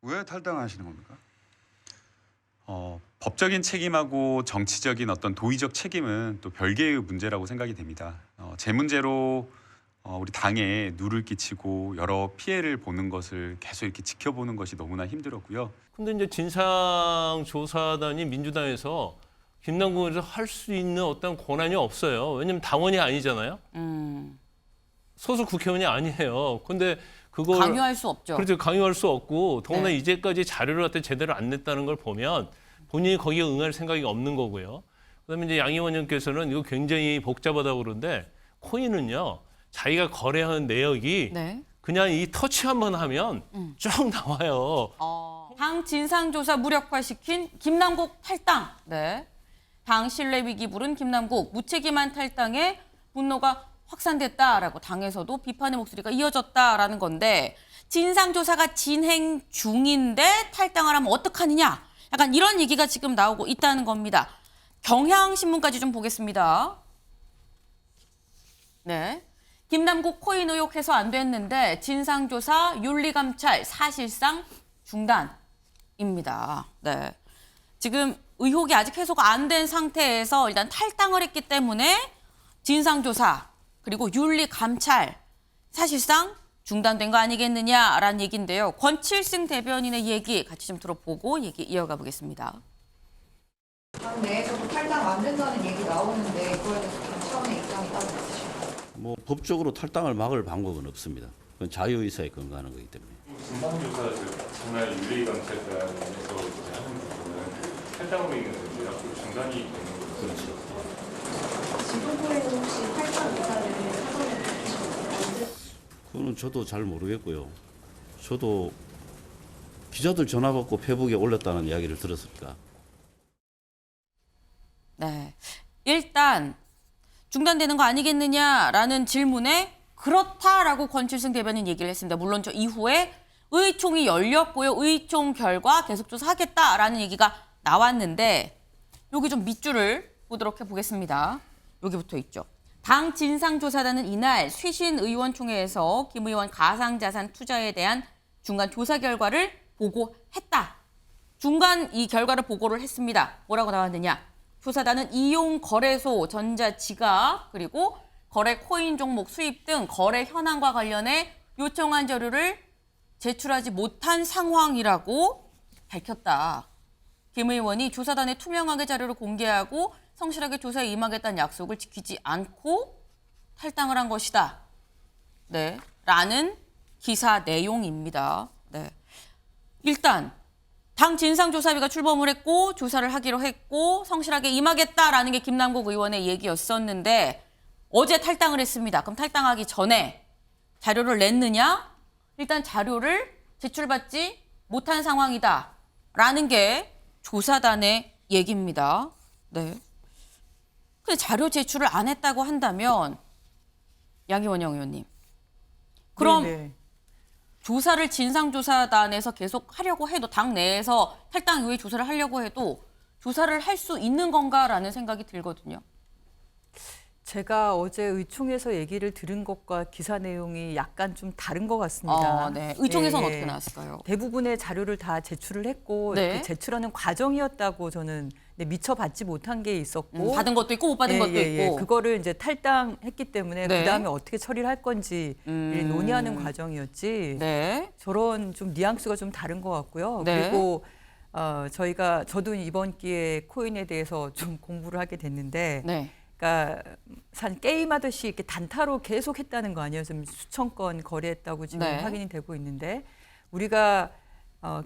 왜 탈당하시는 겁니까? 법적인 책임하고 정치적인 어떤 도의적 책임은 또 별개의 문제라고 생각이 됩니다. 제 문제로 우리 당에 누를 끼치고 여러 피해를 보는 것을 계속 이렇게 지켜보는 것이 너무나 힘들었고요. 근데 이제 진상조사단이 민주당에서 김남국에서 할 수 있는 어떤 권한이 없어요. 왜냐면 당원이 아니잖아요. 소속 국회의원이 아니에요. 근데 그걸 강요할 수 없죠. 그렇죠. 강요할 수 없고 더구나 네. 이제까지 자료를 갖다 제대로 안 냈다는 걸 보면 본인이 거기에 응할 생각이 없는 거고요. 그다음에 이제 양 의원님께서는 이거 굉장히 복잡하다고 그러는데 코인은요. 자기가 거래한 내역이 네. 그냥 이 터치 한번 하면 쭉 나와요. 당 진상조사 무력화시킨 김남국 탈당. 네. 당 신뢰 위기 부른 김남국 무책임한 탈당에 분노가 확산됐다라고 당에서도 비판의 목소리가 이어졌다라는 건데 진상조사가 진행 중인데 탈당을 하면 어떡하느냐. 약간 이런 얘기가 지금 나오고 있다는 겁니다. 경향신문까지 좀 보겠습니다. 네. 김남국 코인 의혹 해소 안 됐는데 진상조사 윤리감찰 사실상 중단입니다. 네. 지금 의혹이 아직 해소가 안 된 상태에서 일단 탈당을 했기 때문에 진상조사 그리고 윤리감찰 사실상 중단된 거 아니겠느냐라는 얘기인데요. 권칠승 대변인의 얘기 같이 좀 들어보고 얘기 이어가 보겠습니다. 당 내에서도 탈당 안 된다는 얘기 나오는데 그거에 대해서 당 차원의 입장이 따로 있으신가요? 법적으로 탈당을 막을 방법은 없습니다. 그건 자유의사에 근거하는 거기 때문에. 진상조사 정말 윤리감찰단에서 하는 부분은 탈당으로 인해서 앞으로 중단이 되는 거죠. 그렇죠. 지금부에는 혹시 탈당 의사를 사전에 밝히셨나요? 그거는 저도 잘 모르겠고요. 저도 기자들 전화 받고 페북에 올렸다는 이야기를 들었으니까. 네. 일단 중단되는 거 아니겠느냐라는 질문에 그렇다라고 권칠승 대변인 얘기를 했습니다. 물론 저 이후에 의총이 열렸고요. 의총 결과 계속 조사하겠다라는 얘기가 나왔는데 여기 좀 밑줄을 보도록 해보겠습니다. 여기부터 있죠. 당 진상조사단은 이날 쇄신 의원총회에서 김 의원 가상자산 투자에 대한 중간 조사 결과를 보고했다. 중간 이 결과를 보고를 했습니다. 뭐라고 나왔느냐. 조사단은 이용 거래소, 전자지갑, 그리고 거래 코인 종목 수입 등 거래 현황과 관련해 요청한 자료를 제출하지 못한 상황이라고 밝혔다. 김 의원이 조사단에 투명하게 자료를 공개하고 성실하게 조사에 임하겠다는 약속을 지키지 않고 탈당을 한 것이다. 네, 라는 기사 내용입니다. 네. 일단 당 진상조사위가 출범을 했고 조사를 하기로 했고 성실하게 임하겠다라는 게 김남국 의원의 얘기였었는데 어제 탈당을 했습니다. 그럼 탈당하기 전에 자료를 냈느냐? 일단 자료를 제출받지 못한 상황이다라는 게 조사단의 얘기입니다. 네. 근데 자료 제출을 안 했다고 한다면 양희원영 의원님. 그럼 네네. 조사를 진상조사단에서 계속 하려고 해도 당 내에서 탈당 이후에 조사를 하려고 해도 조사를 할 수 있는 건가라는 생각이 들거든요. 제가 어제 의총에서 얘기를 들은 것과 기사 내용이 약간 좀 다른 것 같습니다. 네. 의총에서는 예, 어떻게 나왔을까요? 대부분의 자료를 다 제출을 했고 네. 그 제출하는 과정이었다고 저는 미처 받지 못한 게 있었고 받은 것도 있고 못 받은 것도 있고. 그거를 이제 탈당했기 때문에 네. 그다음에 어떻게 처리를 할 건지 논의하는 과정이었지. 네. 저런 좀 뉘앙스가 좀 다른 것 같고요. 네. 그리고 저도 이번 기회에 코인에 대해서 좀 공부를 하게 됐는데 네. 그러니까 게임하듯이 이렇게 단타로 계속 했다는 거 아니에요? 지금 수천 건 거래했다고 지금 네. 확인이 되고 있는데 우리가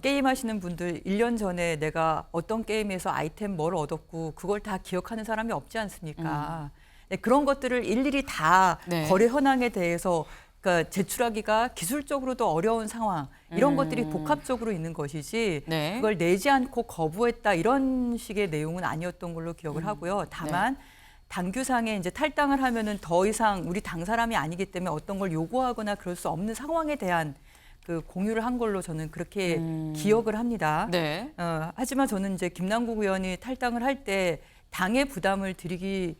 게임하시는 분들 1년 전에 내가 어떤 게임에서 아이템 뭘 얻었고 그걸 다 기억하는 사람이 없지 않습니까? 네, 그런 것들을 일일이 다 네. 거래 현황에 대해서 그러니까 제출하기가 기술적으로도 어려운 상황 이런 것들이 복합적으로 있는 것이지 네. 그걸 내지 않고 거부했다 이런 식의 내용은 아니었던 걸로 기억을 하고요. 다만 당규상에 이제 탈당을 하면은 더 이상 우리 당 사람이 아니기 때문에 어떤 걸 요구하거나 그럴 수 없는 상황에 대한 그 공유를 한 걸로 저는 그렇게 기억을 합니다. 네. 하지만 저는 이제 김남국 의원이 탈당을 할 때 당의 부담을 드리기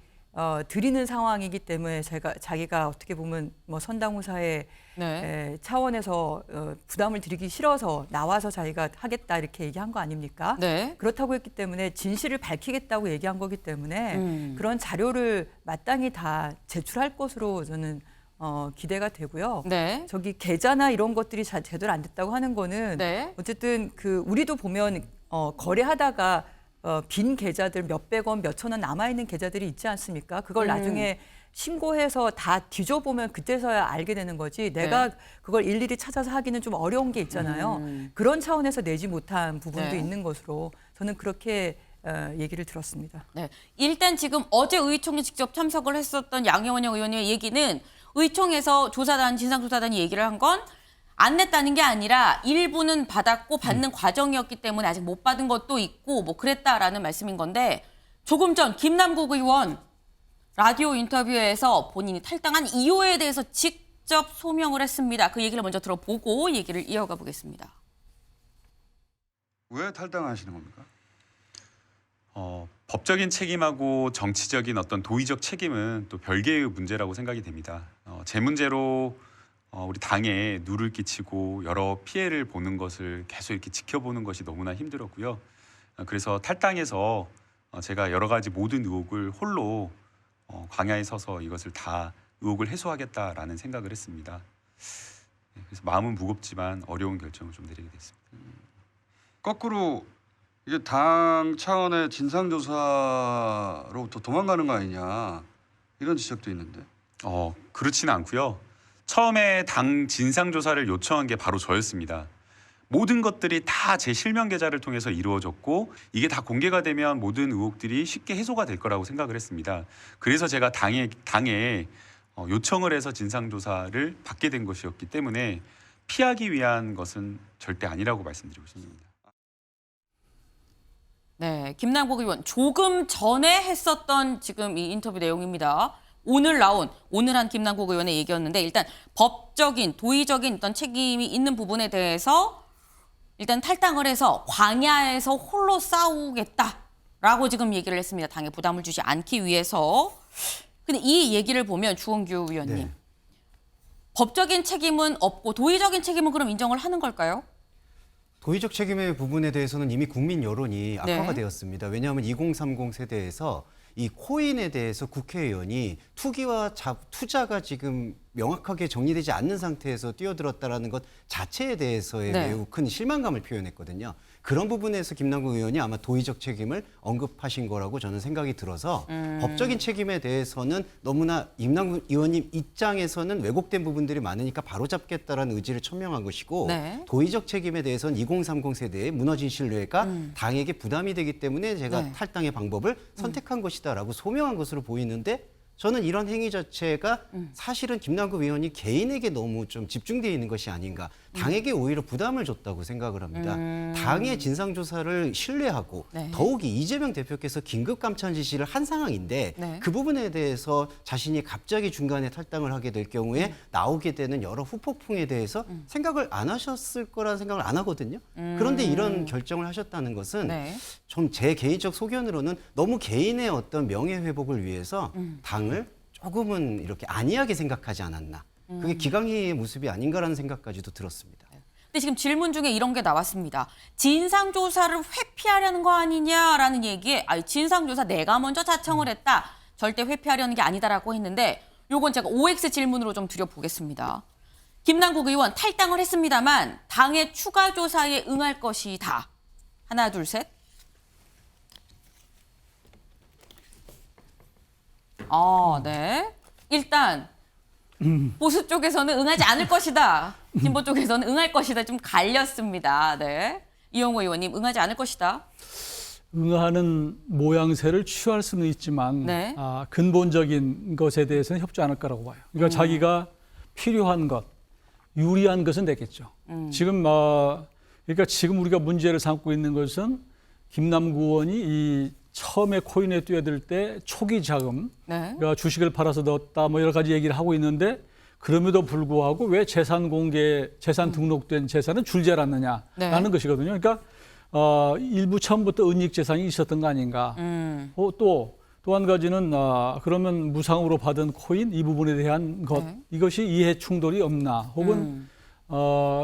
드리는 상황이기 때문에 자기가 어떻게 보면 뭐 선당후사의 네. 차원에서 부담을 드리기 싫어서 나와서 자기가 하겠다 이렇게 얘기한 거 아닙니까? 네. 그렇다고 했기 때문에 진실을 밝히겠다고 얘기한 거기 때문에 그런 자료를 마땅히 다 제출할 것으로 저는 기대가 되고요. 네. 저기 계좌나 이런 것들이 제대로 안 됐다고 하는 거는 네. 어쨌든 우리도 보면 거래하다가 빈 계좌들 몇백 원, 몇천 원 남아있는 계좌들이 있지 않습니까? 그걸 나중에 신고해서 다 뒤져보면 그때서야 알게 되는 거지. 내가 그걸 일일이 찾아서 하기는 좀 어려운 게 있잖아요. 그런 차원에서 내지 못한 부분도 네. 있는 것으로 저는 그렇게 얘기를 들었습니다. 네. 일단 지금 어제 의총에 직접 참석을 했었던 양혜원영 의원의 얘기는 의총에서 진상조사단이 얘기를 한 건 안 냈다는 게 아니라 일부는 받았고 받는 과정이었기 때문에 아직 못 받은 것도 있고 뭐 그랬다라는 말씀인 건데 조금 전 김남국 의원 라디오 인터뷰에서 본인이 탈당한 이유에 대해서 직접 소명을 했습니다. 그 얘기를 먼저 들어보고 얘기를 이어가 보겠습니다. 왜 탈당하시는 겁니까? 법적인 책임하고 정치적인 어떤 도의적 책임은 또 별개의 문제라고 생각이 됩니다. 제 문제로 우리 당에 누를 끼치고 여러 피해를 보는 것을 계속 이렇게 지켜보는 것이 너무나 힘들었고요. 그래서 탈당해서 제가 여러 가지 모든 의혹을 홀로 광야에 서서 이것을 다 의혹을 해소하겠다라는 생각을 했습니다. 그래서 마음은 무겁지만 어려운 결정을 좀 내리게 됐습니다. 거꾸로 이게 당 차원의 진상조사로부터 도망가는 거 아니냐 이런 지적도 있는데. 그렇지는 않고요. 처음에 당 진상조사를 요청한 게 바로 저였습니다. 모든 것들이 다 제 실명 계좌를 통해서 이루어졌고 이게 다 공개가 되면 모든 의혹들이 쉽게 해소가 될 거라고 생각을 했습니다. 그래서 제가 당에 요청을 해서 진상조사를 받게 된 것이었기 때문에 피하기 위한 것은 절대 아니라고 말씀드리고 싶습니다. 네, 김남국 의원 조금 전에 했었던 지금 이 인터뷰 내용입니다. 오늘 한 김남국 의원의 얘기였는데 일단 법적인, 도의적인 어떤 책임이 있는 부분에 대해서 일단 탈당을 해서 광야에서 홀로 싸우겠다라고 지금 얘기를 했습니다. 당에 부담을 주지 않기 위해서. 근데 이 얘기를 보면 주원규 의원님, 네. 법적인 책임은 없고 도의적인 책임은 그럼 인정을 하는 걸까요? 도의적 책임의 부분에 대해서는 이미 국민 여론이 악화가 네. 되었습니다. 왜냐하면 2030 세대에서 이 코인에 대해서 국회의원이 투기와 투자가 지금 명확하게 정리되지 않는 상태에서 뛰어들었다라는 것 자체에 대해서의 네. 매우 큰 실망감을 표현했거든요. 그런 부분에서 김남국 의원이 아마 도의적 책임을 언급하신 거라고 저는 생각이 들어서 법적인 책임에 대해서는 너무나 김남국 의원님 입장에서는 왜곡된 부분들이 많으니까 바로잡겠다라는 의지를 천명한 것이고 네. 도의적 책임에 대해서는 2030 세대의 무너진 신뢰가 당에게 부담이 되기 때문에 제가 네. 탈당의 방법을 선택한 것이다라고 소명한 것으로 보이는데 저는 이런 행위 자체가 사실은 김남국 의원이 개인에게 너무 좀 집중되어 있는 것이 아닌가. 당에게 오히려 부담을 줬다고 생각을 합니다. 당의 진상조사를 신뢰하고 네. 더욱이 이재명 대표께서 긴급감찰 지시를 한 상황인데 네. 그 부분에 대해서 자신이 갑자기 중간에 탈당을 하게 될 경우에 나오게 되는 여러 후폭풍에 대해서 생각을 안 하셨을 거라는 생각을 안 하거든요. 그런데 이런 결정을 하셨다는 것은 네. 좀 제 개인적 소견으로는 너무 개인의 어떤 명예 회복을 위해서 당을 조금은 이렇게 안이하게 생각하지 않았나. 그게 기강회의 모습이 아닌가라는 생각까지도 들었습니다. 근데 지금 질문 중에 이런 게 나왔습니다. 진상조사를 회피하려는 거 아니냐라는 얘기에 진상조사 내가 먼저 자청을 했다. 절대 회피하려는 게 아니다라고 했는데 요건 제가 OX 질문으로 좀 드려보겠습니다. 김남국 의원 탈당을 했습니다만 당의 추가 조사에 응할 것이다. 하나, 둘, 셋. 네. 일단 보수 쪽에서는 응하지 않을 것이다. 진보 쪽에서는 응할 것이다. 좀 갈렸습니다. 네. 이용호 의원님 응하지 않을 것이다. 응하는 모양새를 취할 수는 있지만 네. 근본적인 것에 대해서는 협조 안 할 거라고 봐요. 그러니까 자기가 필요한 것, 유리한 것은 내겠죠. 그러니까 지금 우리가 문제를 삼고 있는 것은 김남국 의원이 이 처음에 코인에 뛰어들 때 초기 자금, 네. 그러니까 주식을 팔아서 넣었다 뭐 여러 가지 얘기를 하고 있는데 그럼에도 불구하고 왜 재산 등록된 재산은 줄지 않았느냐라는 네. 것이거든요. 그러니까 일부 처음부터 은닉 재산이 있었던 거 아닌가. 또 또 한 가지는 그러면 무상으로 받은 코인 이 부분에 대한 것 네. 이것이 이해 충돌이 없나 혹은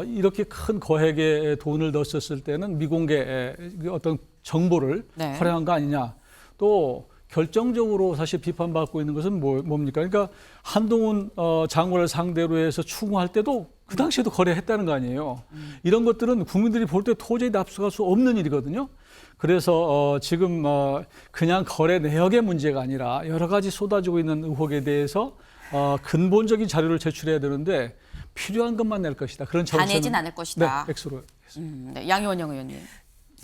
이렇게 큰 거액의 돈을 넣었을 때는 미공개 어떤 정보를 네. 활용한 거 아니냐. 또 결정적으로 사실 비판받고 있는 것은 뭡니까? 그러니까 한동훈 장관을 상대로 해서 추궁할 때도 그 당시에도 거래했다는 거 아니에요. 이런 것들은 국민들이 볼 때 도저히 납득할 수 없는 일이거든요. 그래서 지금 그냥 거래 내역의 문제가 아니라 여러 가지 쏟아지고 있는 의혹에 대해서 근본적인 자료를 제출해야 되는데 필요한 것만 낼 것이다. 그런 다 내진 않을 것이다. 네, X로. 네, 양효원영 의원님.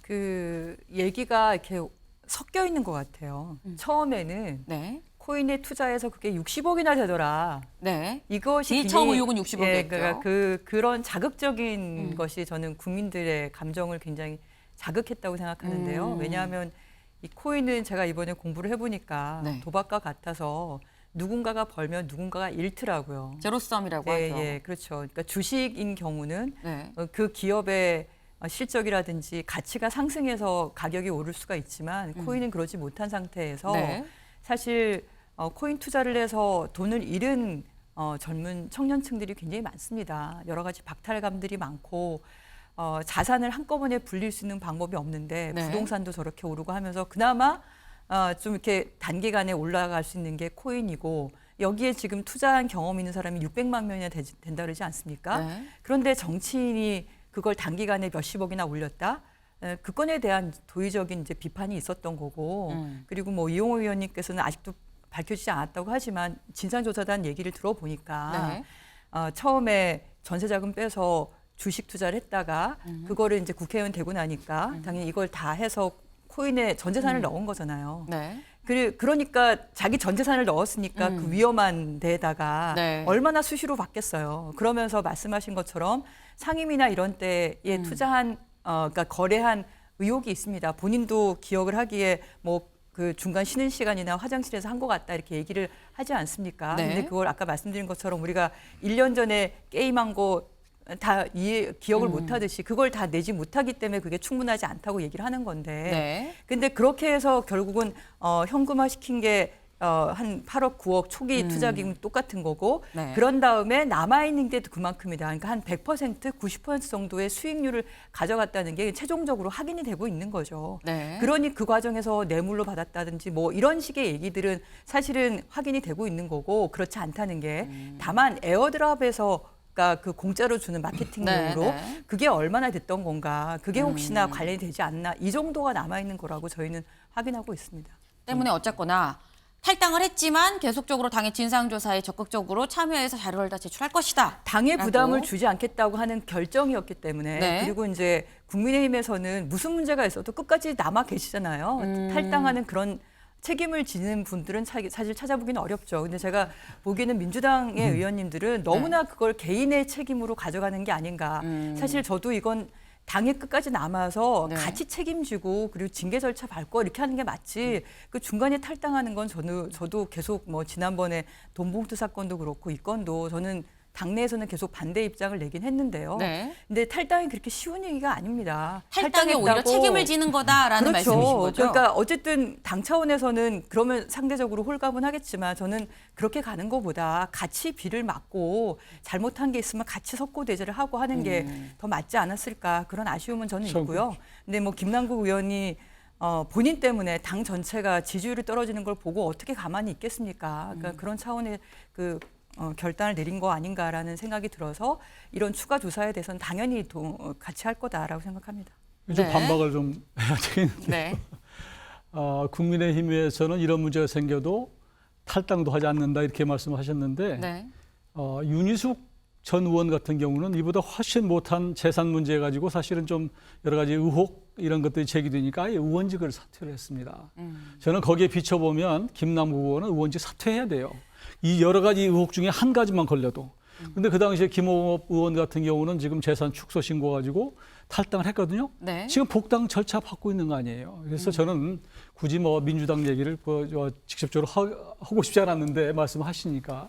그 얘기가 이렇게 섞여 있는 것 같아요. 처음에는 네. 코인에 투자해서 그게 60억이나 되더라. 네. 이것이 이 처음 의혹은 60억이었죠. 예, 그러니까 그런 자극적인 것이 저는 국민들의 감정을 굉장히 자극했다고 생각하는데요. 왜냐하면 이 코인은 제가 이번에 공부를 해보니까 네. 도박과 같아서 누군가가 벌면 누군가가 잃더라고요. 제로섬이라고 예, 하죠. 예, 그렇죠. 그러니까 주식인 경우는 네. 그 기업의 실적이라든지 가치가 상승해서 가격이 오를 수가 있지만 코인은 그러지 못한 상태에서 네. 사실 코인 투자를 해서 돈을 잃은 젊은 청년층들이 굉장히 많습니다. 여러 가지 박탈감들이 많고 자산을 한꺼번에 불릴 수 있는 방법이 없는데 네. 부동산도 저렇게 오르고 하면서 그나마 좀 이렇게 단기간에 올라갈 수 있는 게 코인이고 여기에 지금 투자한 경험 있는 사람이 600만 명이나 된다 그러지 않습니까? 네. 그런데 정치인이 그걸 단기간에 몇십억이나 올렸다? 그 건에 대한 도의적인 이제 비판이 있었던 거고 그리고 뭐 이용호 의원님께서는 아직도 밝혀지지 않았다고 하지만 진상조사단 얘기를 들어보니까 네. 처음에 전세자금 빼서 주식 투자를 했다가 그거를 이제 국회의원 되고 나니까 당연히 이걸 다 해서 코인에 전 재산을 넣은 거잖아요. 네. 그러니까 자기 전 재산을 넣었으니까 그 위험한 데에다가 네. 얼마나 수시로 받겠어요. 그러면서 말씀하신 것처럼 상임이나 이런 때에 투자한 그러니까 거래한 의혹이 있습니다. 본인도 기억을 하기에 뭐 그 중간 쉬는 시간이나 화장실에서 한 것 같다 이렇게 얘기를 하지 않습니까? 네. 근데 그걸 아까 말씀드린 것처럼 우리가 1년 전에 게임한 거 다 기억을 못 하듯이 그걸 다 내지 못하기 때문에 그게 충분하지 않다고 얘기를 하는 건데. 네. 근데 그렇게 해서 결국은 현금화 시킨 게 한 8억, 9억 초기 투자 기금 똑같은 거고 네. 그런 다음에 남아있는 게 그만큼이다. 그러니까 한 100%, 90% 정도의 수익률을 가져갔다는 게 최종적으로 확인이 되고 있는 거죠. 네. 그러니 그 과정에서 뇌물로 받았다든지 뭐 이런 식의 얘기들은 사실은 확인이 되고 있는 거고 그렇지 않다는 게 다만 에어드랍에서 그러니까 그 공짜로 주는 마케팅용으로 네, 네. 그게 얼마나 됐던 건가 그게 혹시나 관련이 되지 않나 이 정도가 남아있는 거라고 저희는 확인하고 있습니다. 때문에 어쨌거나 탈당을 했지만 계속적으로 당의 진상조사에 적극적으로 참여해서 자료를 다 제출할 것이다. 당의 라고. 부담을 주지 않겠다고 하는 결정이었기 때문에 네. 그리고 이제 국민의힘에서는 무슨 문제가 있어도 끝까지 남아 계시잖아요. 탈당하는 그런 책임을 지는 분들은 사실 찾아보기는 어렵죠. 근데 제가 보기에는 민주당의 의원님들은 너무나 그걸 개인의 책임으로 가져가는 게 아닌가. 사실 저도 이건 당에 끝까지 남아서 네. 같이 책임지고 그리고 징계 절차 밟고 이렇게 하는 게 맞지. 그 중간에 탈당하는 건 저도 계속 뭐 지난번에 돈봉투 사건도 그렇고 이 건도 저는 당내에서는 계속 반대 입장을 내긴 했는데요. 네. 근데 탈당이 그렇게 쉬운 얘기가 아닙니다. 탈당이 오히려 탈당했다고 책임을 지는 거다라는 그렇죠. 말씀이신 거죠. 그러니까 어쨌든 당 차원에서는 그러면 상대적으로 홀가분하겠지만 저는 그렇게 가는 것보다 같이 비를 맞고 잘못한 게 있으면 같이 석고대죄를 하고 하는 게 더 맞지 않았을까 그런 아쉬움은 저는 있고요. 근데 뭐 김남국 의원이 본인 때문에 당 전체가 지지율이 떨어지는 걸 보고 어떻게 가만히 있겠습니까? 그러니까 그런 차원의 결단을 내린 거 아닌가라는 생각이 들어서 이런 추가 조사에 대해서는 당연히 같이 할 거다라고 생각합니다. 좀 네. 반박을 좀 해야 되겠는데 네. 국민의힘에서는 이런 문제가 생겨도 탈당도 하지 않는다 이렇게 말씀하셨는데 네. 윤희숙 전 의원 같은 경우는 이보다 훨씬 못한 재산 문제 가지고 사실은 좀 여러 가지 의혹 이런 것들이 제기되니까 아예 의원직을 사퇴를 했습니다. 저는 거기에 비춰보면 김남국 의원은 의원직 사퇴해야 돼요. 이 여러 가지 의혹 중에 한 가지만 걸려도. 근데 그 당시에 김홍업 의원 같은 경우는 지금 재산 축소 신고 가지고 탈당을 했거든요. 네. 지금 복당 절차 받고 있는 거 아니에요. 그래서 저는 굳이 뭐 민주당 얘기를 직접적으로 하고 싶지 않았는데 말씀하시니까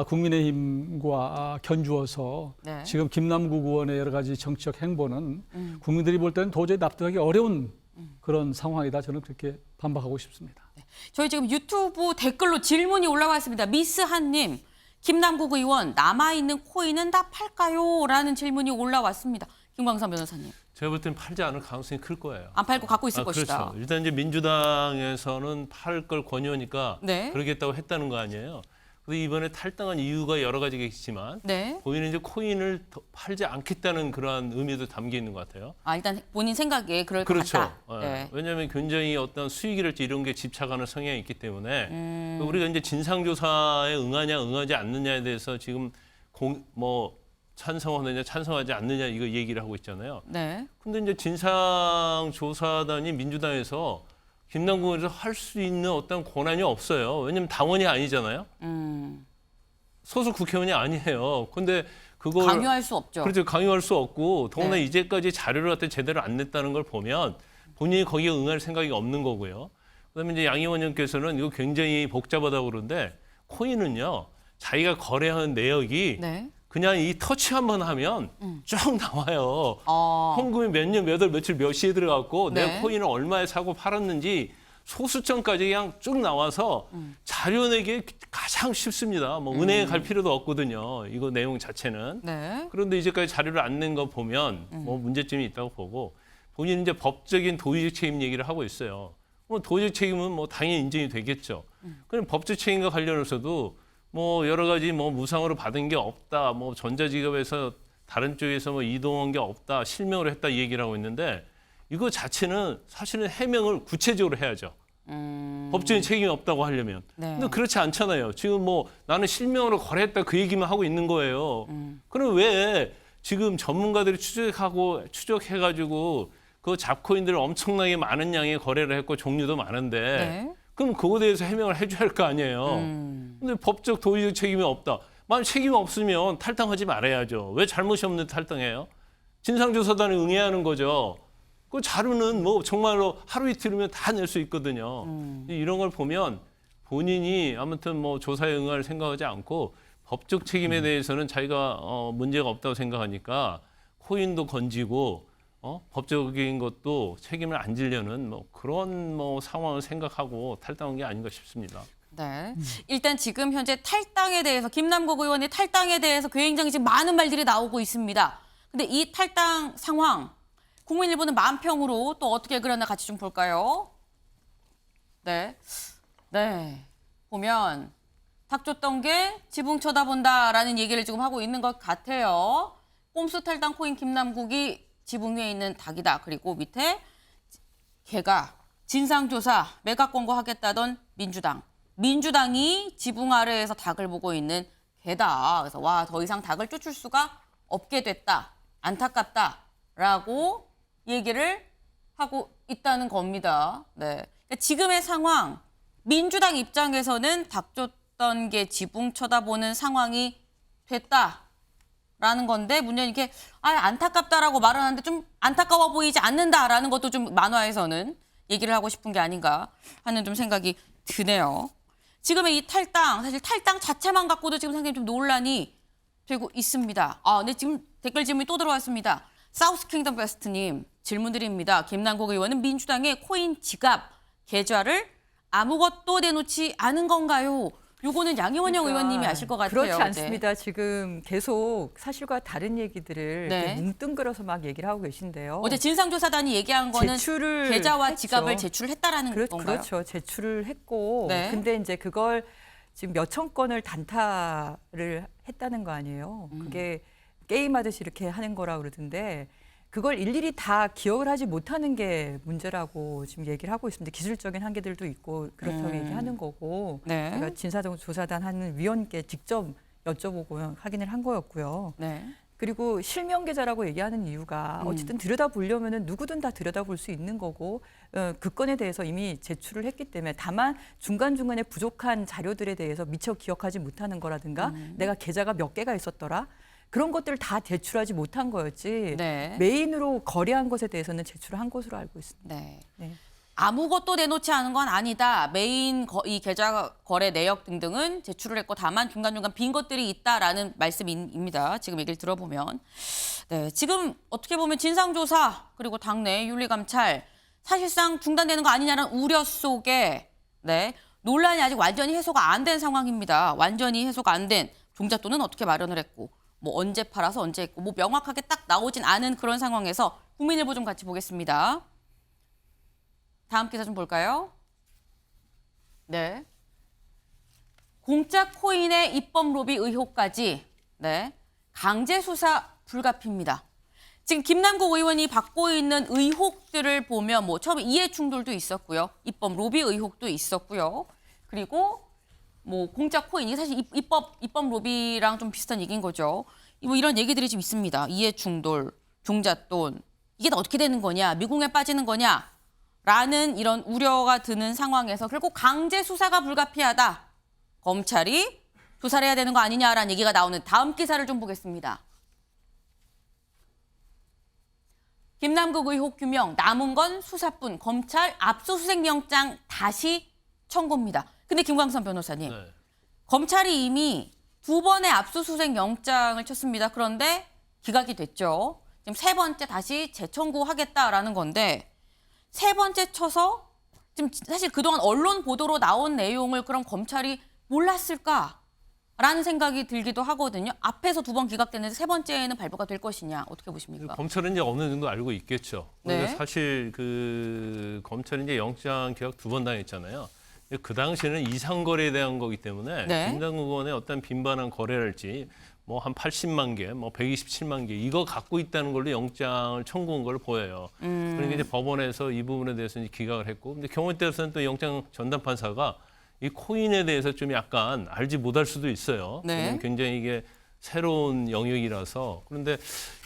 국민의힘과 견주어서 네. 지금 김남국 의원의 여러 가지 정치적 행보는 국민들이 볼 때는 도저히 납득하기 어려운 그런 상황이다. 저는 그렇게 반박하고 싶습니다. 저희 지금 유튜브 댓글로 질문이 올라와 있습니다. 미스한님, 김남국 의원 남아있는 코인은 다 팔까요? 라는 질문이 올라왔습니다. 김광삼 변호사님. 제가 볼 땐 팔지 않을 가능성이 클 거예요. 안 팔고 갖고 있을 것이다. 그렇죠. 일단 이제 민주당에서는 팔 걸 권유하니까 네. 그러겠다고 했다는 거 아니에요. 그래서 이번에 탈당한 이유가 여러 가지가 있지만 네. 본인은 이제 코인을 더 팔지 않겠다는 그러한 의미도 담겨 있는 것 같아요. 아, 일단 본인 생각에 그럴 그렇죠. 것 같다. 네. 왜냐하면 굉장히 어떤 수익이랄지 이런 게 집착하는 성향이 있기 때문에 우리가 이제 진상조사에 응하냐 응하지 않느냐에 대해서 지금 찬성하느냐 찬성하지 않느냐 이거 얘기를 하고 있잖아요. 네. 근데 이제 진상조사단이 민주당에서 김남국에서 할 수 있는 어떤 권한이 없어요. 왜냐하면 당원이 아니잖아요. 소속 국회의원이 아니에요. 근데 그걸 강요할 수 없죠. 그렇죠. 강요할 수 없고 더구나 네. 이제까지 자료를 갖다 제대로 안 냈다는 걸 보면 본인이 거기에 응할 생각이 없는 거고요. 그다음에 이제 양 의원님께서는 이거 굉장히 복잡하다고 그러는데 코인은요. 자기가 거래하는 내역이 네. 그냥 이 터치 한번 하면 쭉 나와요. 현금이 몇 년, 몇 월, 며칠, 몇 시에 들어갔고 네. 내가 코인을 얼마에 사고 팔았는지 소수점까지 그냥 쭉 나와서 자료 내기 가장 쉽습니다. 뭐 은행에 갈 필요도 없거든요. 이거 내용 자체는. 네. 그런데 이제까지 자료를 안 낸 거 보면 뭐 문제점이 있다고 보고 본인은 이제 법적인 도의적 책임 얘기를 하고 있어요. 뭐 도의적 책임은 뭐 당연히 인정이 되겠죠. 그럼 법적 책임과 관련해서도 뭐 여러 가지 뭐 무상으로 받은 게 없다. 뭐 전자지갑에서 다른 쪽에서 뭐 이동한 게 없다. 실명으로 했다 이 얘기를 하고 있는데 이거 자체는 사실은 해명을 구체적으로 해야죠. 법적인 책임이 없다고 하려면. 네. 근데 그렇지 않잖아요. 지금 뭐 나는 실명으로 거래했다 그 얘기만 하고 있는 거예요. 그럼 왜 지금 전문가들이 추적해가지고 그 잡코인들을 엄청나게 많은 양의 거래를 했고 종류도 많은데 네. 그럼 그거에 대해서 해명을 해줘야 할 거 아니에요. 근데 법적 도의적 책임이 없다. 만약 책임이 없으면 탈당하지 말아야죠. 왜 잘못이 없는데 탈당해요? 진상조사단에 응해야 하는 거죠. 그 자료는 뭐 정말로 하루 이틀이면 다 낼 수 있거든요. 이런 걸 보면 본인이 아무튼 뭐 조사에 응할 생각하지 않고 법적 책임에 대해서는 자기가 문제가 없다고 생각하니까 코인도 건지고 법적인 것도 책임을 안 지려는 뭐 그런 뭐 상황을 생각하고 탈당한 게 아닌가 싶습니다. 네. 일단 지금 현재 탈당에 대해서 김남국 의원의 탈당에 대해서 굉장히 지금 많은 말들이 나오고 있습니다. 근데 이 탈당 상황 국민일보는 만평으로 또 어떻게 그렸나 같이 좀 볼까요? 네. 네. 보면 닭 줬던 게 지붕 쳐다본다라는 얘기를 지금 하고 있는 것 같아요. 꼼수 탈당 코인 김남국이 지붕 위에 있는 닭이다. 그리고 밑에 걔가 진상조사 매각 권고하겠다던 민주당이 지붕 아래에서 닭을 보고 있는 걔다. 그래서 와, 더 이상 닭을 쫓을 수가 없게 됐다. 안타깝다라고 얘기를 하고 있다는 겁니다. 네. 그러니까 지금의 상황, 민주당 입장에서는 닭 쫓던 게 지붕 쳐다보는 상황이 됐다라는 건데 문제는 이렇게 안타깝다라고 말을 하는데 좀 안타까워 보이지 않는다라는 것도 좀 만화에서는 얘기를 하고 싶은 게 아닌가 하는 좀 생각이 드네요. 지금의 이 탈당, 사실 탈당 자체만 갖고도 지금 상당히 좀 논란이 되고 있습니다. 네, 지금 댓글 질문이 또 들어왔습니다. 사우스 킹덤 베스트님 질문 드립니다. 김남국 의원은 민주당의 코인 지갑 계좌를 아무것도 내놓지 않은 건가요? 요거는 양희원영 의원님이 아실 것 같아요. 그렇지 않습니다. 네. 지금 계속 사실과 다른 얘기들을 네. 이렇게 뭉뚱그려서 막 얘기를 하고 계신데요. 어제 진상조사단이 얘기한 거는 계좌와 했죠. 지갑을 제출했다라는 건가요? 그렇죠. 제출을 했고 네. 근데 이제 그걸 지금 몇천 건을 단타를 했다는 거 아니에요. 그게 게임하듯이 이렇게 하는 거라고 그러던데 그걸 일일이 다 기억을 하지 못하는 게 문제라고 지금 얘기를 하고 있습니다. 기술적인 한계들도 있고 그렇다고 얘기하는 거고 네. 제가 진상조사단 하는 위원께 직접 여쭤보고 확인을 한 거였고요. 네. 그리고 실명 계좌라고 얘기하는 이유가 어쨌든 들여다보려면은 누구든 다 들여다볼 수 있는 거고 그 건에 대해서 이미 제출을 했기 때문에 다만 중간중간에 부족한 자료들에 대해서 미처 기억하지 못하는 거라든가 내가 계좌가 몇 개가 있었더라. 그런 것들을 다 제출하지 못한 거였지 네. 메인으로 거래한 것에 대해서는 제출을 한 것으로 알고 있습니다. 네. 네. 아무것도 내놓지 않은 건 아니다. 메인 이 계좌 거래 내역 등등은 제출을 했고 다만 중간중간 빈 것들이 있다라는 말씀입니다. 지금 얘기를 들어보면. 네, 지금 어떻게 보면 진상조사 그리고 당내 윤리감찰 사실상 중단되는 거 아니냐는 우려 속에 네, 논란이 아직 완전히 해소가 안 된 상황입니다. 완전히 해소가 안 된 종잣돈은 어떻게 마련을 했고 뭐 언제 팔아서 언제 했고 뭐 명확하게 딱 나오진 않은 그런 상황에서 국민일보 좀 같이 보겠습니다. 다음 기사 좀 볼까요? 네. 공짜 코인의 입법 로비 의혹까지 네, 강제 수사 불가피입니다. 지금 김남국 의원이 받고 있는 의혹들을 보면 뭐 처음에 이해 충돌도 있었고요. 입법 로비 의혹도 있었고요. 그리고 뭐 공짜 코인 이게 사실 입법 로비랑 좀 비슷한 얘기인 거죠. 뭐 이런 얘기들이 좀 있습니다. 이해 충돌, 종잣돈 이게 다 어떻게 되는 거냐, 미궁에 빠지는 거냐라는 이런 우려가 드는 상황에서 결국 강제 수사가 불가피하다. 검찰이 조사를 해야 되는 거 아니냐라는 얘기가 나오는 다음 기사를 좀 보겠습니다. 김남국 의혹 규명 남은 건 수사뿐 검찰 압수수색 영장 다시 청구입니다. 근데 김광선 변호사님, 네. 검찰이 이미 2번의 압수수색 영장을 쳤습니다. 그런데 기각이 됐죠. 지금 3번째 다시 재청구하겠다라는 건데 3번째 쳐서 지금 사실 그동안 언론 보도로 나온 내용을 그럼 검찰이 몰랐을까라는 생각이 들기도 하거든요. 앞에서 2번 기각됐는데 3번째에는 발부가 될 것이냐 어떻게 보십니까? 검찰은 이제 어느 정도 알고 있겠죠. 그런데 네. 사실 그 검찰이 이제 영장 기각 2번 당했잖아요. 근데 그 당시에는 이상거래에 대한 거기 때문에 네. 김남국 의원의 어떤 빈번한 거래랄지 뭐 한 80만 개, 뭐 127만 개 이거 갖고 있다는 걸로 영장을 청구한 걸로 보여요. 그러니까 이제 법원에서 이 부분에 대해서 이제 기각을 했고, 근데 경우에 따라서는 또 영장 전담 판사가 이 코인에 대해서 좀 약간 알지 못할 수도 있어요. 네. 왜냐면 굉장히 이게 새로운 영역이라서. 그런데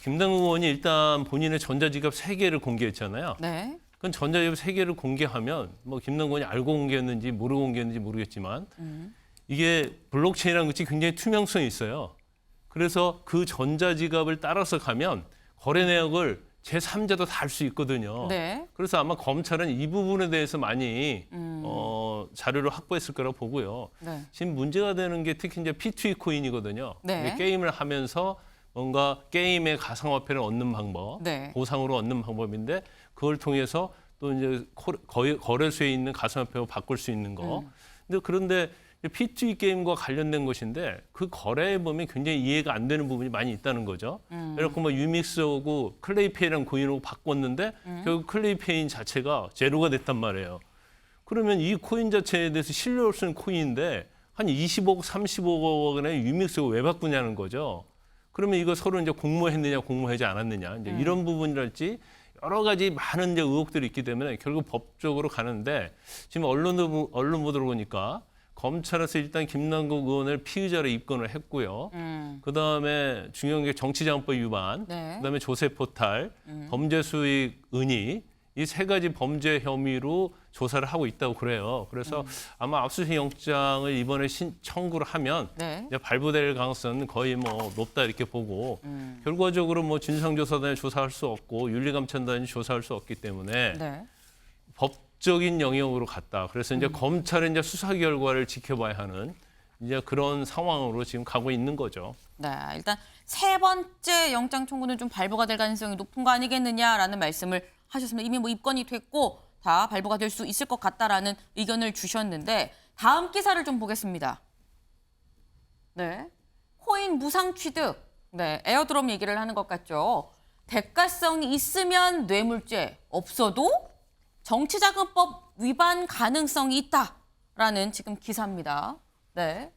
김남국 의원이 일단 본인의 전자지갑 3개를 공개했잖아요. 네. 그건 전자지갑 3개를 공개하면 뭐 김남국 의원이 알고 공개했는지 모르고 공개했는지 모르겠지만 이게 블록체인이라는 것이 굉장히 투명성이 있어요. 그래서 그 전자지갑을 따라서 가면 거래 내역을 제3자도 다 알 수 있거든요. 네. 그래서 아마 검찰은 이 부분에 대해서 많이 자료를 확보했을 거라고 보고요. 네. 지금 문제가 되는 게 특히 이제 P2E 코인이거든요. 네. 이게 게임을 하면서 뭔가 게임의 가상화폐를 얻는 방법, 네. 보상으로 얻는 방법인데 그걸 통해서 또 이제 거래소에 있는 가상화폐로 바꿀 수 있는 거. 그런데 P2E 게임과 관련된 것인데 그 거래에 보면 굉장히 이해가 안 되는 부분이 많이 있다는 거죠. 그래서 뭐 유믹스하고 클레이페이랑 코인하고 바꿨는데 결국 클레이페인 자체가 제로가 됐단 말이에요. 그러면 이 코인 자체에 대해서 신뢰할 수 있는 코인인데 한 20억, 30억 원의 유믹스가 왜 바꾸냐는 거죠. 그러면 이거 서로 이제 공모했느냐, 공모하지 않았느냐, 이제 이런 부분이랄지 여러 가지 많은 이제 의혹들이 있기 때문에 결국 법적으로 가는데 지금 언론 보도를 보니까 검찰에서 일단 김남국 의원을 피의자로 입건을 했고요. 그다음에 중요한 게 정치자금법 위반, 네. 그다음에 조세 포탈, 범죄 수익 은이 이 3가지 범죄 혐의로 조사를 하고 있다고 그래요. 그래서 아마 압수수색 영장을 이번에 청구를 하면 네. 이제 발부될 가능성은 거의 뭐 높다 이렇게 보고 결과적으로 뭐 진상조사단이 조사할 수 없고 윤리감찰단이 조사할 수 없기 때문에 네. 법적인 영역으로 갔다. 그래서 이제 검찰의 이제 수사 결과를 지켜봐야 하는 이제 그런 상황으로 지금 가고 있는 거죠. 네, 일단 3번째 영장 청구는 좀 발부가 될 가능성이 높은 거 아니겠느냐라는 말씀을 하셨습니다. 이미 뭐 입건이 됐고 다 발부가 될 수 있을 것 같다라는 의견을 주셨는데 다음 기사를 좀 보겠습니다. 네, 코인 무상 취득, 네, 에어드롭 얘기를 하는 것 같죠. 대가성이 있으면 뇌물죄, 없어도 정치자금법 위반 가능성이 있다라는 지금 기사입니다. 네.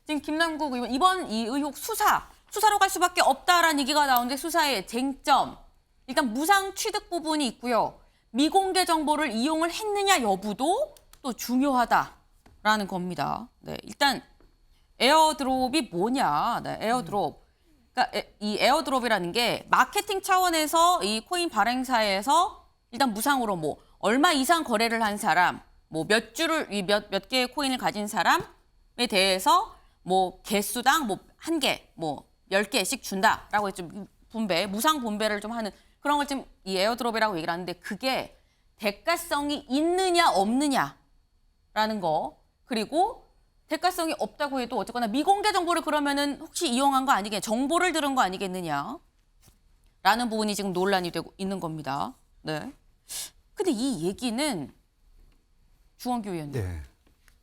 지금 김남국 의원 이번 이 의혹 수사로 갈 수밖에 없다라는 얘기가 나오는데 수사의 쟁점 일단 무상 취득 부분이 있고요. 미공개 정보를 이용을 했느냐 여부도 또 중요하다라는 겁니다. 네, 일단 에어드롭이 뭐냐? 네, 에어드롭. 그러니까 이 에어드롭이라는 게 마케팅 차원에서 이 코인 발행사에서 일단 무상으로 뭐 얼마 이상 거래를 한 사람, 뭐 몇 개의 코인을 가진 사람에 대해서 뭐 개수당 뭐 1개, 뭐 10개씩 준다라고 좀 무상 분배를 좀 하는 그런 걸 지금 이 에어드롭이라고 얘기를 하는데 그게 대가성이 있느냐 없느냐라는 거 그리고 대가성이 없다고 해도 어쨌거나 미공개 정보를 그러면은 혹시 이용한 거 아니겠냐, 정보를 들은 거 아니겠느냐라는 부분이 지금 논란이 되고 있는 겁니다. 네. 근데 이 얘기는 주원규 의원님. 네.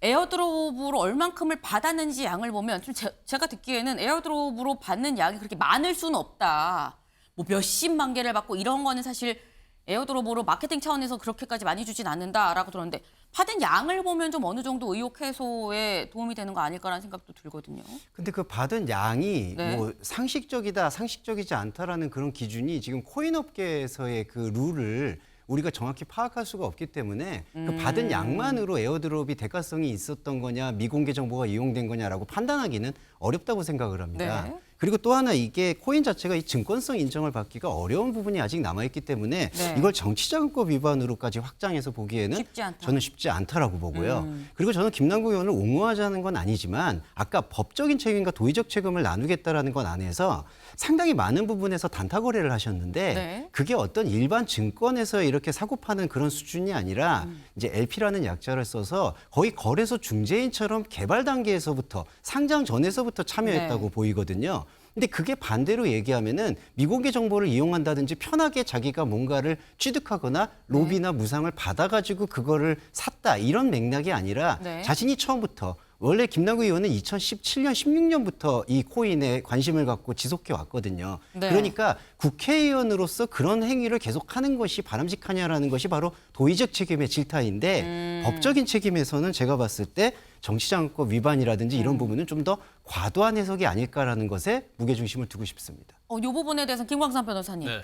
에어드롭으로 얼만큼을 받았는지 양을 보면 좀 제가 듣기에는 에어드롭으로 받는 양이 그렇게 많을 수는 없다. 뭐 몇십만 개를 받고 이런 거는 사실 에어드롭으로 마케팅 차원에서 그렇게까지 많이 주진 않는다라고 들었는데 받은 양을 보면 좀 어느 정도 의혹 해소에 도움이 되는 거 아닐까라는 생각도 들거든요. 근데 그 받은 양이 네. 뭐 상식적이다, 상식적이지 않다라는 그런 기준이 지금 코인 업계에서의 그 룰을 우리가 정확히 파악할 수가 없기 때문에 그 받은 양만으로 에어드롭이 대가성이 있었던 거냐, 미공개 정보가 이용된 거냐라고 판단하기는 어렵다고 생각을 합니다. 네. 그리고 또 하나 이게 코인 자체가 이 증권성 인정을 받기가 어려운 부분이 아직 남아있기 때문에 네. 이걸 정치자금법 위반으로까지 확장해서 보기에는 쉽지 않다. 저는 쉽지 않다라고 보고요. 그리고 저는 김남국 의원을 옹호하자는 건 아니지만 아까 법적인 책임과 도의적 책임을 나누겠다라는 건 안에서 상당히 많은 부분에서 단타 거래를 하셨는데 네. 그게 어떤 일반 증권에서 이렇게 사고 파는 그런 수준이 아니라 이제 LP라는 약자를 써서 거의 거래소 중재인처럼 개발 단계에서부터 상장 전에서부터 참여했다고 네. 보이거든요. 근데 그게 반대로 얘기하면은 미공개 정보를 이용한다든지 편하게 자기가 뭔가를 취득하거나 로비나 무상을 받아가지고 그거를 샀다 이런 맥락이 아니라 네. 자신이 처음부터 원래 김남국 의원은 2017년, 16년부터 이 코인에 관심을 갖고 지속해 왔거든요. 네. 그러니까 국회의원으로서 그런 행위를 계속하는 것이 바람직하냐라는 것이 바로 도의적 책임의 질타인데 법적인 책임에서는 제가 봤을 때 정치자금법 위반이라든지 이런 부분은 좀 더 과도한 해석이 아닐까라는 것에 무게중심을 두고 싶습니다. 이 부분에 대해서 김광삼 변호사님 네.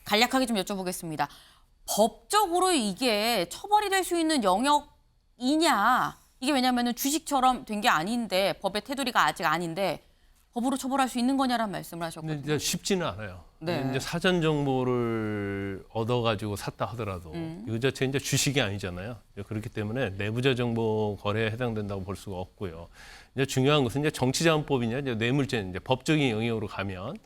간략하게 좀 여쭤보겠습니다. 법적으로 이게 처벌이 될 수 있는 영역이냐? 이게 왜냐하면 주식처럼 된 게 아닌데 법의 테두리가 아직 아닌데 법으로 처벌할 수 있는 거냐라는 말씀을 근데 하셨거든요. 이제 쉽지는 않아요. 네. 이제 사전 정보를 얻어가지고 샀다 하더라도 이거 자체 이제 주식이 아니잖아요. 그렇기 때문에 내부자 정보 거래에 해당된다고 볼 수가 없고요. 이제 중요한 것은 이제 정치자금법이냐, 이제 뇌물죄, 이제 법적인 영역으로 가면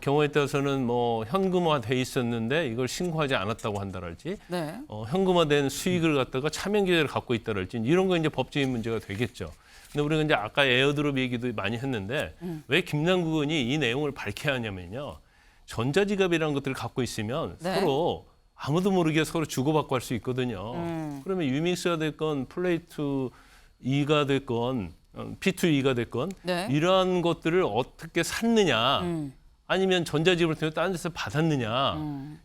경우에 따라서는 뭐 현금화돼 있었는데 이걸 신고하지 않았다고 한다랄지, 네. 현금화된 수익을 갖다가 차명 계좌를 갖고 있다랄지 이런 거 이제 법적인 문제가 되겠죠. 근데 우리가 이제 아까 에어드롭 얘기도 많이 했는데 왜 김남국 의원이 이 내용을 밝혀야 하냐면요. 전자지갑이라는 것들을 갖고 있으면 네. 서로 아무도 모르게 서로 주고받고 할 수 있거든요. 그러면 유믹스가 됐건 플레이트 2가 됐건 P2E가 됐건 네. 이러한 것들을 어떻게 샀느냐 아니면 전자지갑을 통해 다른 데서 받았느냐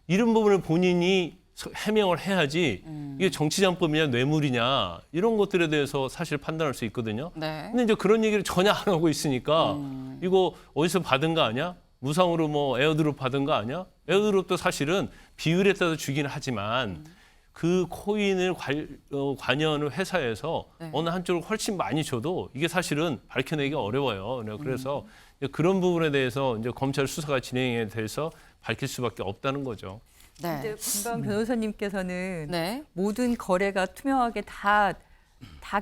이런 부분을 본인이 해명을 해야지 이게 정치자금법이냐 뇌물이냐 이런 것들에 대해서 사실 판단할 수 있거든요. 네. 근데 이제 그런 얘기를 전혀 안 하고 있으니까 이거 어디서 받은 거 아니야? 무상으로 뭐 에어드롭 받은 거 아니야? 에어드롭도 사실은 비율에 따라 주긴 하지만 그 코인을 관여하는 회사에서 네. 어느 한쪽을 훨씬 많이 줘도 이게 사실은 밝혀내기가 어려워요. 그래서 그런 부분에 대해서 이제 검찰 수사가 진행에 대해서 밝힐 수밖에 없다는 거죠. 네. 근데 김광 변호사님께서는 네. 모든 거래가 투명하게 다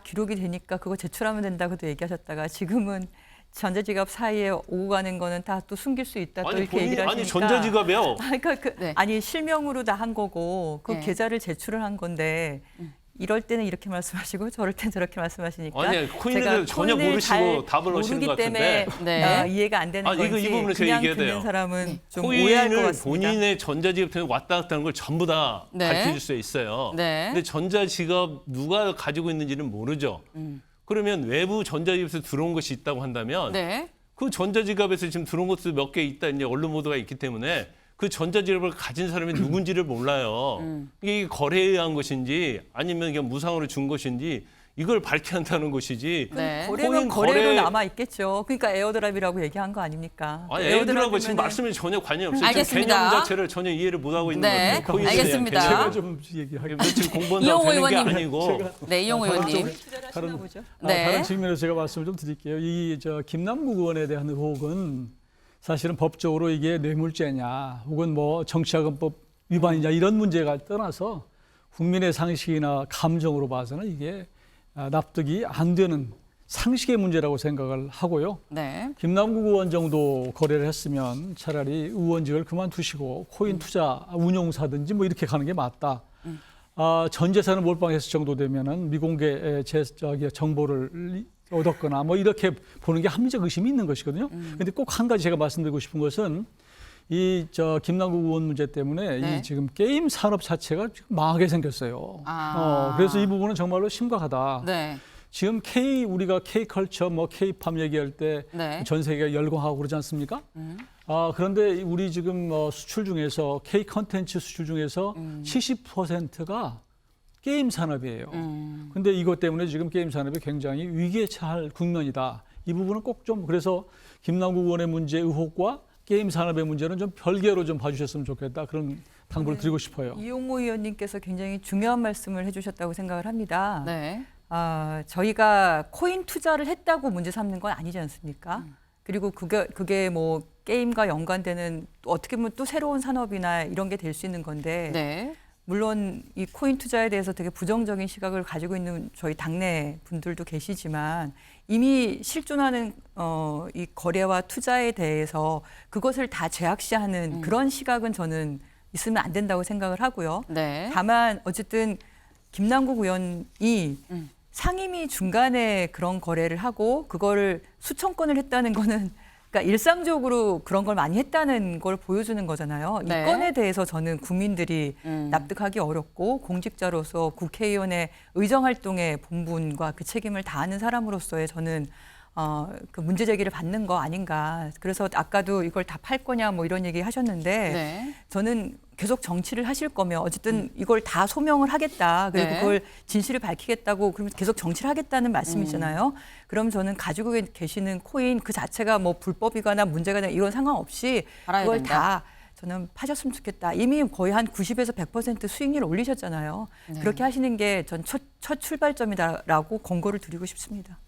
기록이 되니까 그거 제출하면 된다고도 얘기하셨다가 지금은 전자지갑 사이에 오고 가는 거는 다 또 숨길 수 있다 또 이렇게 얘기를 하시니까 아니 전자지갑이요. 그러니까 네. 아니 실명으로 다 한 거고 그 네. 계좌를 제출을 한 건데 이럴 때는 이렇게 말씀하시고 저럴 때는 저렇게 말씀하시니까 아니 코인에 제가 대해서 전혀 코인을 잘 모르시고 답을 하시는 것 모르기 때문에 같은데 네. 이해가 안 되는 아, 이거 건지 이 부분을 제가 그냥 얘기해야 듣는 돼요. 사람은 좀 오해할 것 코인을 같습니다. 본인의 전자지갑 통해 왔다 갔다 하는 걸 전부 다 네. 밝혀줄 수 있어요. 네. 근데 전자지갑 누가 가지고 있는지는 모르죠. 그러면 외부 전자지갑에서 들어온 것이 있다고 한다면 네. 그 전자지갑에서 지금 들어온 것도 몇 개 있다 이제 언론 보도가 있기 때문에 그 전자지갑을 가진 사람이 누군지를 몰라요. 이게 거래에 의한 것인지 아니면 그냥 무상으로 준 것인지 이걸 밝혀야 한다는 것이지. 네. 거래면 코인 거래로 남아 있겠죠. 그러니까 에어드랍이라고 얘기한 거 아닙니까? 아니 에어드랍하고 지금 에어드랍이면은 말씀이 전혀 관련이 없어요. 알겠습니다. 지금 개념 자체를 전혀 이해를 못하고 있는 네, 것 같아요. 코인에 대한 알겠습니다. 개념을. 제가 좀 얘기하겠습니다. 며칠 공부한다고 이용호 되는 게 의원님. 아니고 네, 이용호 의원님. 다른, 보죠. 네. 다른 측면에서 제가 말씀을 좀 드릴게요. 김남국 의원에 대한 의혹은 사실은 법적으로 이게 뇌물죄냐 혹은 뭐 정치자금법 위반이냐 이런 문제가 떠나서 국민의 상식이나 감정으로 봐서는 이게 납득이 안 되는 상식의 문제라고 생각을 하고요. 네. 김남국 의원 정도 거래를 했으면 차라리 의원직을 그만두시고 코인 투자 운용사든지 뭐 이렇게 가는 게 맞다. 전 재산을 몰빵했을 정도 되면은 미공개 정보를 얻었거나 뭐 이렇게 보는 게 합리적 의심이 있는 것이거든요. 그런데 꼭 한 가지 제가 말씀드리고 싶은 것은 이 김남국 의원 문제 때문에 네. 이 지금 게임 산업 자체가 지금 망하게 생겼어요. 그래서 이 부분은 정말로 심각하다. 네. 지금 우리가 K컬처, K팝 얘기할 때 전 네. 세계가 열광하고 그러지 않습니까? 그런데 우리 지금 수출 중에서 K 컨텐츠 수출 중에서 70%가 게임 산업이에요. 근데 이것 때문에 지금 게임 산업이 굉장히 위기에 처할 국면이다. 이 부분은 꼭 좀 그래서 김남국 의원의 문제 의혹과 게임 산업의 문제는 좀 별개로 좀 봐주셨으면 좋겠다. 그런 당부를 드리고 싶어요. 이용호 의원님께서 굉장히 중요한 말씀을 해주셨다고 생각을 합니다. 네. 저희가 코인 투자를 했다고 문제 삼는 건 아니지 않습니까? 그리고 그게 뭐 게임과 연관되는 어떻게 보면 또 새로운 산업이나 이런 게 될 수 있는 건데 네. 물론 이 코인 투자에 대해서 되게 부정적인 시각을 가지고 있는 저희 당내 분들도 계시지만 이미 실존하는 이 거래와 투자에 대해서 그것을 다 제약시하는 그런 시각은 저는 있으면 안 된다고 생각을 하고요. 네. 다만 어쨌든 김남국 의원이 상임위 중간에 그런 거래를 하고 그거를 수천 건을 했다는 거는 그러니까 일상적으로 그런 걸 많이 했다는 걸 보여주는 거잖아요. 네. 이 건에 대해서 저는 국민들이 납득하기 어렵고 공직자로서 국회의원의 의정활동의 본분과 그 책임을 다하는 사람으로서의 저는 그 문제 제기를 받는 거 아닌가. 그래서 아까도 이걸 다 팔 거냐 뭐 이런 얘기 하셨는데 네. 저는 계속 정치를 하실 거면 어쨌든 이걸 다 소명을 하겠다. 그리고 네. 그걸 진실을 밝히겠다고 그러면 계속 정치를 하겠다는 말씀이잖아요. 그럼 저는 가지고 계시는 코인 그 자체가 뭐 불법이거나 문제가 되나 이런 상관없이 알아야 그걸 된다. 다 저는 파셨으면 좋겠다. 이미 거의 한 90에서 100% 수익률 올리셨잖아요. 네. 그렇게 하시는 게 전 첫 출발점이다라고 권고를 드리고 싶습니다.